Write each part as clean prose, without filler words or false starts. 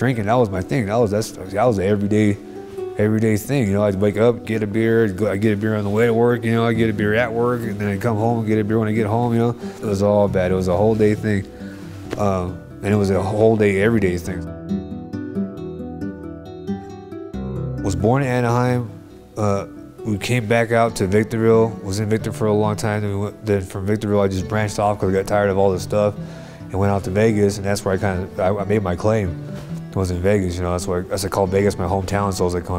drinking, that was my thing. That was the everyday thing. You know, I'd wake up, get a beer, I get a beer on the way to work, you know, I get a beer at work, and then I'd come home and get a beer when I get home, you know. It was all bad. It was a whole day thing. And it was a whole day, everyday thing. Was born in Anaheim. We came back out to Victorville, was in Victor for a long time. Then from Victorville, I just branched off because I got tired of all this stuff and went out to Vegas, and that's where I made my claim. It was in Vegas, you know, that's why I called Vegas my hometown, so I was like,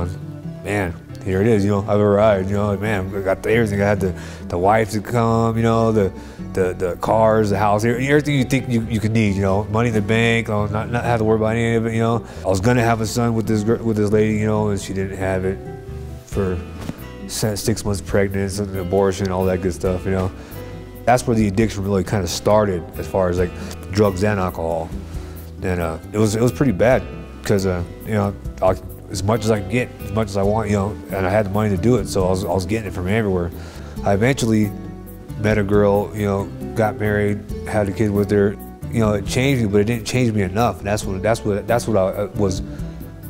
man, here it is, you know, I've arrived, you know, like, man, I got everything. I had the wife to come, you know, the cars, the house, everything you think you could need, you know, money in the bank, not have to worry about any of it, you know. I was gonna have a son with this lady, you know, and she didn't have it for 6 months pregnant, an abortion, all that good stuff, you know. That's where the addiction really kind of started, as far as like drugs and alcohol. And it was pretty bad because you know, as much as I can get, as much as I want, you know, and I had the money to do it, so I was getting it from everywhere. I eventually met a girl, you know, got married, had a kid with her. You know, it changed me, but it didn't change me enough. And that's what I was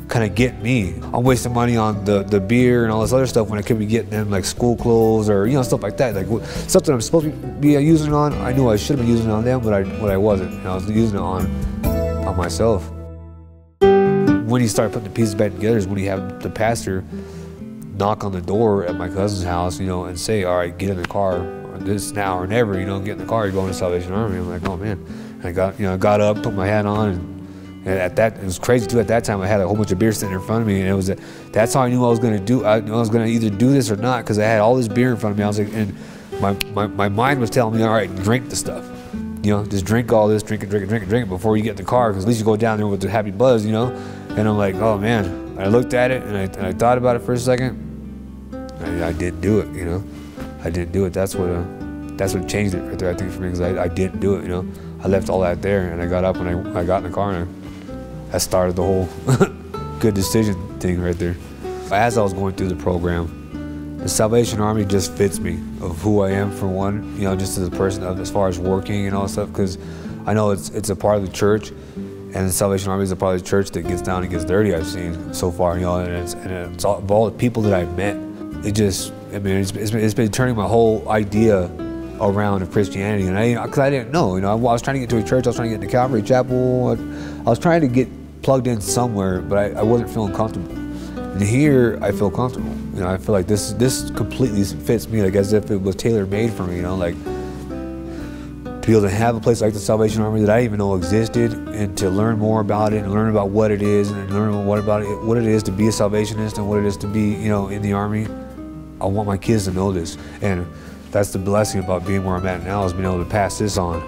kind of getting me. I'm wasting money on the beer and all this other stuff when I could be getting them like school clothes or, you know, stuff like that. Like stuff that I'm supposed to be using it on. I knew I should have been using it on them, but I wasn't. And I was using it on myself. When you start putting the pieces back together is when you have the pastor knock on the door at my cousin's house, you know, and say, all right, get in the car, or this now or never, you know, get in the car, you're going to Salvation Army. I'm like, oh man. And I got up, put my hat on, and at that, it was crazy too. At that time, I had a whole bunch of beer sitting in front of me, and that's how I knew I was going to do. I was going to either do this or not, because I had all this beer in front of me. I was like, and my mind was telling me, all right, drink the stuff. You know, just drink all this, drink it before you get in the car, because at least you go down there with the happy buzz, you know. And I'm like, oh man. I looked at it and I thought about it for a second. I didn't do it, you know. I didn't do it. That's what changed it right there, I think, for me, because I didn't do it, you know. I left all that there, and I got up and I got in the car, and that started the whole good decision thing right there. As I was going through the program, the Salvation Army just fits me of who I am, for one, you know, just as a person, as far as working and all that stuff, because I know it's a part of the church, and the Salvation Army is a part of the church that gets down and gets dirty, I've seen so far, you know, and it's all, of all the people that I've met, it's been turning my whole idea around of Christianity, and because I didn't know, you know, I was trying to get to a church, I was trying to get into Calvary Chapel, I was trying to get plugged in somewhere, but I wasn't feeling comfortable. And here, I feel comfortable. You know, I feel like this completely fits me, like as if it was tailor-made for me, you know, like to be able to have a place like the Salvation Army that I didn't even know existed, and to learn more about it, and learn about what it is, and learn what it is to be a Salvationist, and what it is to be, you know, in the Army. I want my kids to know this, and that's the blessing about being where I'm at now, is being able to pass this on,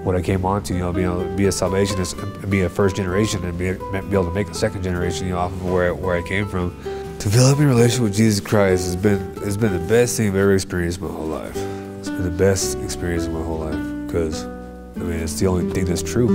what I came on to, you know, being able to be a Salvationist, and be a first generation, and be able to make a second generation, you know, off of where I came from. Developing a relationship with Jesus Christ has been the best thing I've ever experienced in my whole life. It's been the best experience of my whole life, because, I mean, it's the only thing that's true.